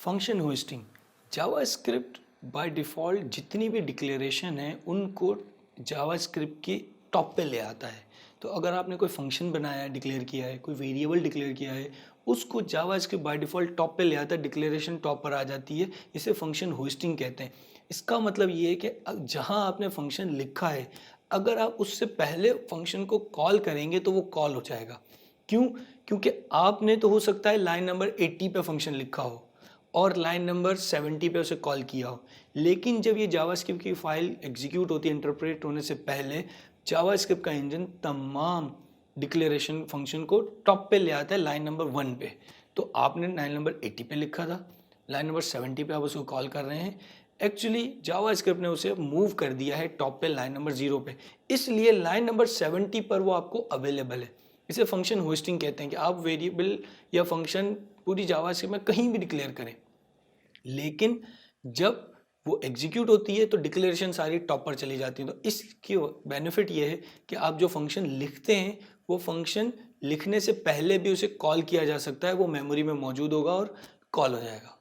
Function hosting JavaScript by default जितनी भी declaration है उनको जावास्क्रिप्ट की टॉप पे ले आता है। तो अगर आपने कोई फंक्शन बनाया है, डिक्लेयर किया है, कोई वेरिएबल डिक्लेयर किया है, उसको जावास्क्रिप्ट बाय डिफ़ॉल्ट टॉप पे ले आता है, डिक्लेरेशन टॉप पर आ जाती है। इसे फंक्शन होस्टिंग कहते हैं। इसका मतलब ये है कि जहाँ आपने फंक्शन लिखा है, अगर आप उससे पहले फंक्शन को कॉल करेंगे तो वो कॉल हो जाएगा। क्यों? क्योंकि आपने तो हो सकता है लाइन नंबर 80 पे फंक्शन लिखा हो और लाइन नंबर 70 पे उसे कॉल किया हो, लेकिन जब ये जावास्क्रिप्ट की फाइल एग्जीक्यूट होती है इंटरप्रेट होने से पहले, जावास्क्रिप्ट का इंजन तमाम डिक्लेरेशन फंक्शन को टॉप पे ले आता है लाइन नंबर 1 पे। तो आपने लाइन नंबर 80 पे लिखा था, लाइन नंबर 70 पे आप उसको कॉल कर रहे हैं, एक्चुअली जावास्क्रिप्ट ने उसे मूव कर दिया है टॉप पे लाइन नंबर 0 पे, इसलिए लाइन नंबर 70 पर वो आपको अवेलेबल है। इसे फंक्शन होस्टिंग कहते हैं कि आप वेरिएबल या फंक्शन पूरी जावास्क्रिप्ट में कहीं भी डिक्लेयर करें, लेकिन जब वो एग्जीक्यूट होती है तो डिक्लेरेशन सारी टॉप पर चली जाती है। तो इसकी बेनिफिट ये है कि आप जो फंक्शन लिखते हैं वो फंक्शन लिखने से पहले भी उसे कॉल किया जा सकता है, वो मेमोरी में मौजूद होगा और कॉल हो जाएगा।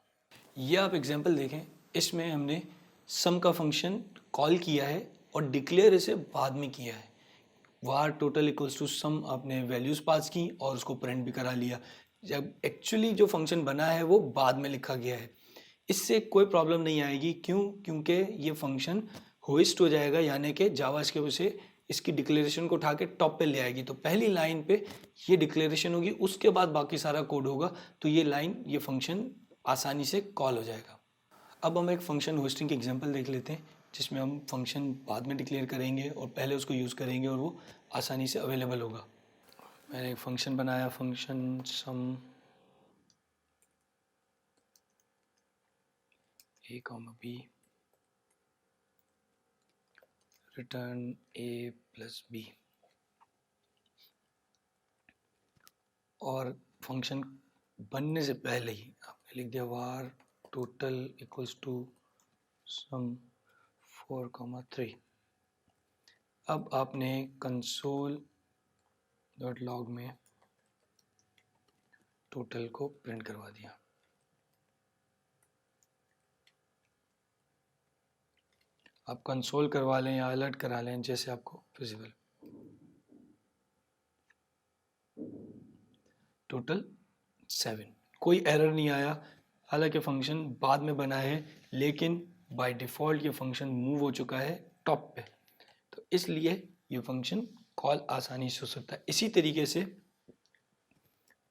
ये आप एग्जांपल देखें, इसमें हमने सम का फंक्शन कॉल किया है और डिक्लेयर इसे बाद में किया है। वार टोटल इक्वल्स टू सम आपने वैल्यूज़ पास की और उसको प्रिंट भी करा लिया, जब एक्चुअली जो फंक्शन बना है वो बाद में लिखा गया है। इससे कोई प्रॉब्लम नहीं आएगी। क्यों? क्योंकि ये फंक्शन होस्ट हो जाएगा, यानी कि जावास्क्रिप्ट उसे इसकी डिक्लेरेशन को उठा के टॉप पे ले आएगी। तो पहली लाइन पे ये डिक्लेरेशन होगी, उसके बाद बाकी सारा कोड होगा, तो ये लाइन ये फंक्शन आसानी से कॉल हो जाएगा। अब हम एक फंक्शन होस्टिंग की एग्जांपल देख लेते हैं, जिसमें हम फंक्शन बाद में डिक्लेयर करेंगे और पहले उसको यूज़ करेंगे और वो आसानी से अवेलेबल होगा। मैंने एक फंक्शन बनाया, फंक्शन सम ए कॉमा बी रिटर्न ए प्लस बी, और फंक्शन बनने से पहले ही आपने लिख दिया वार टोटल इक्वल्स टू सम 4,3। अब आपने कंसोल डॉट लॉग में टोटल को प्रिंट करवा दिया। आप कंसोल करवा लें या अलर्ट करा लें, जैसे आपको फिजिबल। टोटल 7, कोई एरर नहीं आया, हालांकि फंक्शन बाद में बना है, लेकिन बाय डिफ़ॉल्ट ये फंक्शन मूव हो चुका है टॉप पे, तो इसलिए ये फंक्शन कॉल आसानी से हो सकता है। इसी तरीके से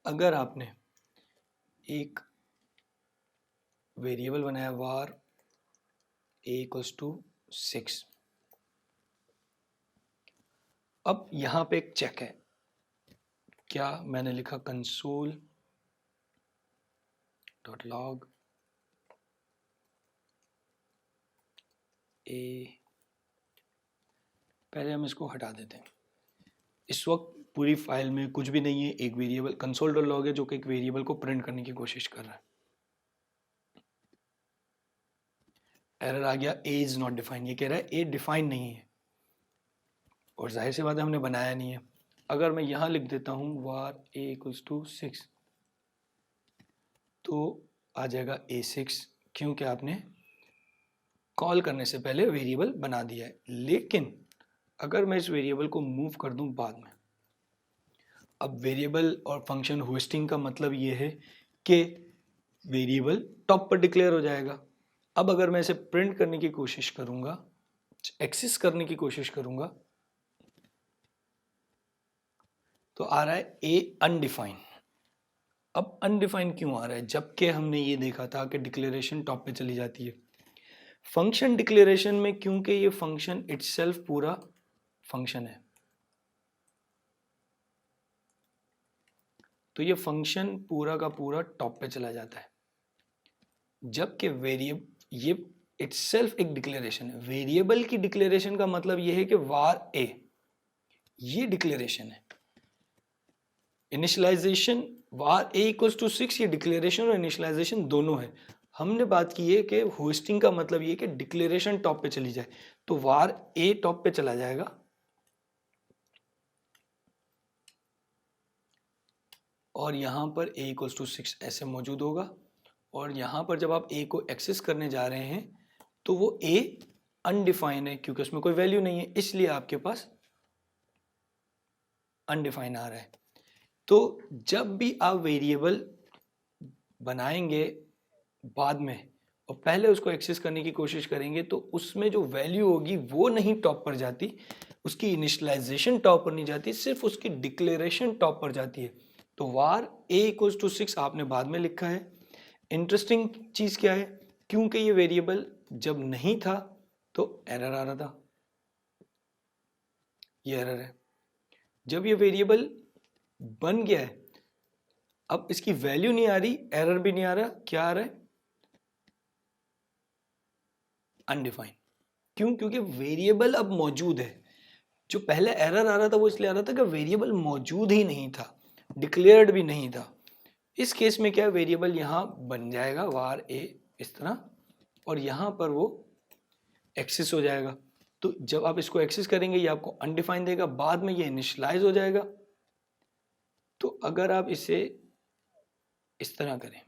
अगर आपने एक वेरिएबल बनाया वार ए इक्वल्स टू 6, अब यहाँ पे एक चेक है, क्या मैंने लिखा कंसोल डॉट लॉग ए, पहले हम इसको हटा देते हैं। इस वक्त पूरी फाइल में कुछ भी नहीं है, एक वेरिएबल कंसोल डॉट लॉग है जो कि एक वेरिएबल को प्रिंट करने की कोशिश कर रहा है। एरर आ गया, ए इज नॉट डिफाइन, ये कह रहा है ए डिफाइन नहीं है, और जाहिर सी बात है हमने बनाया नहीं है। अगर मैं यहाँ लिख देता हूँ वार ए इक्वल्स टू 6, तो आ जाएगा A6, क्योंकि आपने कॉल करने से पहले वेरिएबल बना दिया है। लेकिन अगर मैं इस वेरिएबल को मूव कर दूं बाद में, अब वेरिएबल और फंक्शन होस्टिंग का मतलब ये है कि वेरिएबल टॉप पर डिक्लेयर हो जाएगा। अब अगर मैं इसे प्रिंट करने की कोशिश करूंगा, एक्सेस करने की कोशिश करूंगा, तो आ रहा है ए अनडिफाइन। अब अनडिफाइन क्यों आ रहा है, जबकि हमने ये देखा था कि डिक्लेरेशन टॉप पे चली जाती है। फंक्शन डिक्लेरेशन में, क्योंकि ये फंक्शन इटसेल्फ पूरा फंक्शन है, तो ये फंक्शन पूरा का पूरा टॉप पे चला जाता है, जबकि वेरिएबल ये इटसेल्फ एक डिक्लेरेशन है। वेरिएबल की डिक्लेरेशन का मतलब ये है कि वार ए, ये डिक्लेरेशन है। Initialization var a equals to 6, ये डिक्लेरेशन और इनिशियलाइजेशन दोनों है। हमने बात की है कि होस्टिंग का मतलब ये कि डिक्लेरेशन टॉप पे चली जाए, तो वार ए टॉप पे चला जाएगा और यहां पर ए इक्वल्स टू 6 ऐसे मौजूद होगा, और यहाँ पर जब आप a को एक्सेस करने जा रहे हैं तो वो a अनडिफाइन है क्योंकि उसमें कोई वैल्यू नहीं है, इसलिए आपके पास अनडिफाइन आ रहा है। तो जब भी आप वेरिएबल बनाएंगे बाद में और पहले उसको एक्सेस करने की कोशिश करेंगे तो उसमें जो वैल्यू होगी वो नहीं टॉप पर जाती, उसकी इनिशियलाइजेशन टॉप पर नहीं जाती, सिर्फ उसकी डिक्लेरेशन टॉप पर जाती है। तो वार a इक्वल्स टू 6 आपने बाद में लिखा है। इंटरेस्टिंग चीज़ क्या है, क्योंकि ये वेरिएबल जब नहीं था तो एरर आ रहा था, ये एरर है। जब ये वेरिएबल बन गया है अब इसकी वैल्यू नहीं आ रही, एरर भी नहीं आ रहा, क्या आ रहा है, अनडिफाइंड। क्यों? क्योंकि वेरिएबल अब मौजूद है। जो पहले एरर आ रहा था वो इसलिए आ रहा था कि वेरिएबल मौजूद ही नहीं था, डिक्लेयर्ड भी नहीं था। इस केस में क्या है, वेरिएबल यहाँ बन जाएगा var a इस तरह, और यहाँ पर वो एक्सेस हो जाएगा। तो जब आप इसको एक्सेस करेंगे ये आपको अनडिफाइंड देगा, बाद में ये इनिशियलाइज हो जाएगा। तो अगर आप इसे इस तरह करें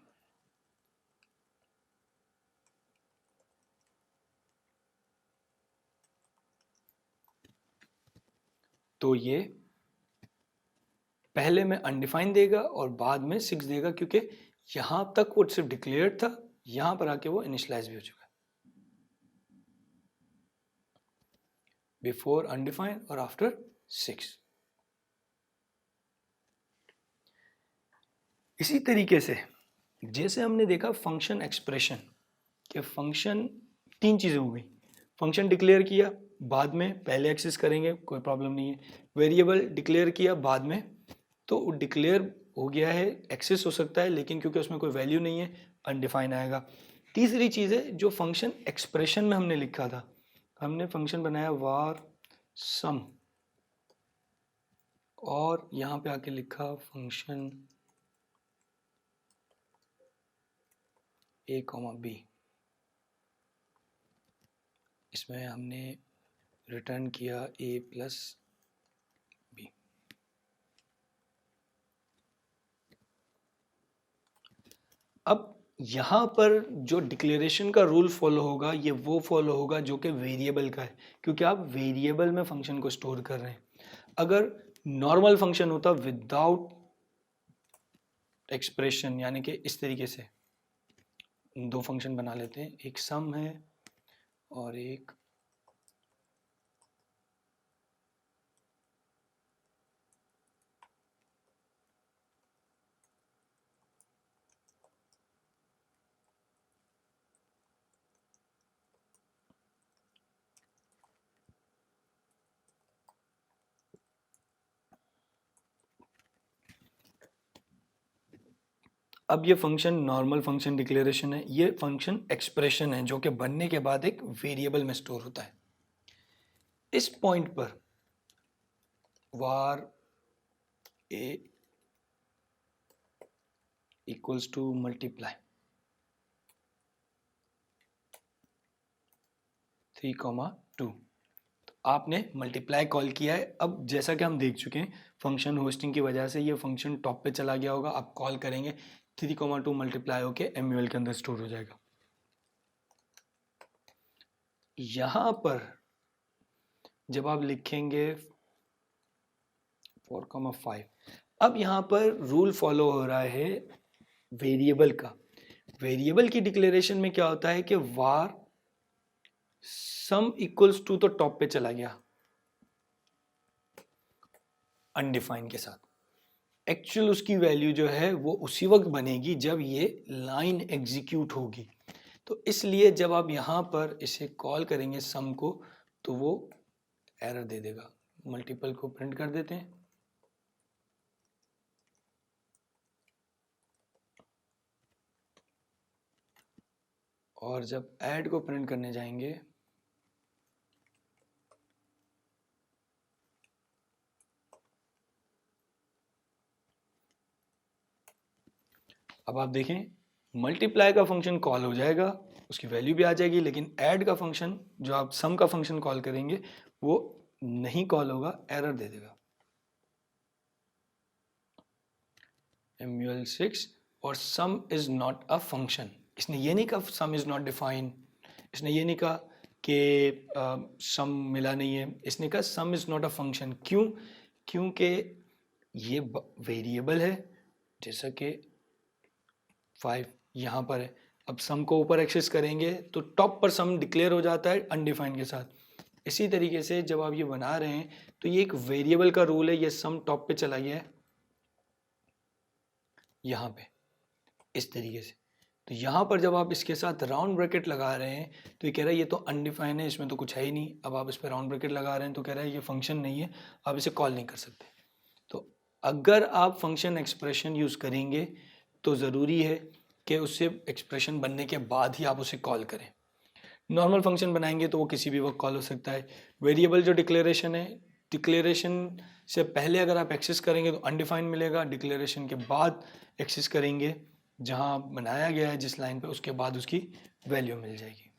तो ये पहले में अनडिफाइंड देगा और बाद में 6 देगा, क्योंकि यहां तक वो सिर्फ डिक्लेयर्ड था, यहां पर आके वो इनिशियलाइज भी हो चुका है, बिफोर अनडिफाइंड और आफ्टर 6। इसी तरीके से जैसे हमने देखा फंक्शन एक्सप्रेशन कि फंक्शन तीन चीज़ें हो गई, फंक्शन डिक्लेयर किया बाद में, पहले एक्सेस करेंगे कोई प्रॉब्लम नहीं है, वेरिएबल डिक्लेयर किया बाद में तो डिक्लेयर हो गया है, एक्सेस हो सकता है लेकिन क्योंकि उसमें कोई वैल्यू नहीं है अनडिफाइन आएगा। तीसरी चीज़ है जो फंक्शन एक्सप्रेशन में हमने लिखा था, हमने फंक्शन बनाया वार सम और यहाँ पे आके लिखा फंक्शन a, b, इसमें हमने रिटर्न किया a प्लस b। अब यहाँ पर जो डिक्लेरेशन का रूल फॉलो होगा ये वो फॉलो होगा जो कि वेरिएबल का है, क्योंकि आप वेरिएबल में फंक्शन को स्टोर कर रहे हैं। अगर नॉर्मल फंक्शन होता विदाउट एक्सप्रेशन, यानी कि इस तरीके से दो फंक्शन बना लेते हैं, एक सम है और एक अब ये फंक्शन नॉर्मल फंक्शन डिक्लेरेशन है, ये फंक्शन एक्सप्रेशन है जो कि बनने के बाद एक वेरिएबल में स्टोर होता है। इस पॉइंट पर var a equals to multiply 3,2, तो आपने मल्टीप्लाई कॉल किया है। अब जैसा कि हम देख चुके हैं फंक्शन होस्टिंग की वजह से ये फंक्शन टॉप पे चला गया होगा, आप कॉल करेंगे 3,2 मल्टीप्लाई होके MUL के अंदर स्टोर हो जाएगा। यहां पर जब आप लिखेंगे 4,5, अब यहां पर रूल फॉलो हो रहा है वेरिएबल का। वेरिएबल की डिक्लेरेशन में क्या होता है कि वार सम इक्वल्स टू तो टॉप पे चला गया अनडिफाइन के साथ, एक्चुअल उसकी वैल्यू जो है वो उसी वक्त बनेगी जब ये लाइन एग्जीक्यूट होगी। तो इसलिए जब आप यहाँ पर इसे कॉल करेंगे सम को तो वो एरर दे देगा। मल्टीपल को प्रिंट कर देते हैं, और जब ऐड को प्रिंट करने जाएंगे अब आप देखें मल्टीप्लाई का फंक्शन कॉल हो जाएगा, उसकी वैल्यू भी आ जाएगी, लेकिन ऐड का फंक्शन जो आप सम का फंक्शन कॉल करेंगे वो नहीं कॉल होगा, एरर दे देगा MUL 6 और सम इज नॉट अ फंक्शन। इसने ये नहीं कहा सम इज़ नॉट डिफाइंड, इसने ये नहीं कहा कि सम मिला नहीं है, इसने कहा सम इज़ नॉट अ फंक्शन। क्यों? क्योंकि ये वेरिएबल है, जैसा कि 5 यहाँ पर है। अब सम को ऊपर एक्सेस करेंगे तो टॉप पर सम डिक्लेयर हो जाता है अनडिफाइंड के साथ। इसी तरीके से जब आप ये बना रहे हैं तो ये एक वेरिएबल का रूल है, ये सम टॉप पे चला गया है यहाँ पे इस तरीके से। तो यहाँ पर जब आप इसके साथ राउंड ब्रैकेट लगा रहे हैं तो ये कह रहा है ये तो अनडिफाइंड है, इसमें तो कुछ है ही नहीं। अब आप इस पर राउंड ब्रैकेट लगा रहे हैं तो कह रहा है ये फंक्शन नहीं है, आप इसे कॉल नहीं कर सकते। तो अगर आप फंक्शन एक्सप्रेशन यूज़ करेंगे तो ज़रूरी है कि उससे एक्सप्रेशन बनने के बाद ही आप उसे कॉल करें। नॉर्मल फंक्शन बनाएंगे तो वो किसी भी वक्त कॉल हो सकता है। वेरिएबल जो डिक्लेरेशन है, डिक्लेरेशन से पहले अगर आप एक्सेस करेंगे तो अनडिफाइंड मिलेगा, डिक्लेरेशन के बाद एक्सेस करेंगे जहां बनाया गया है जिस लाइन पे, उसके बाद उसकी वैल्यू मिल जाएगी।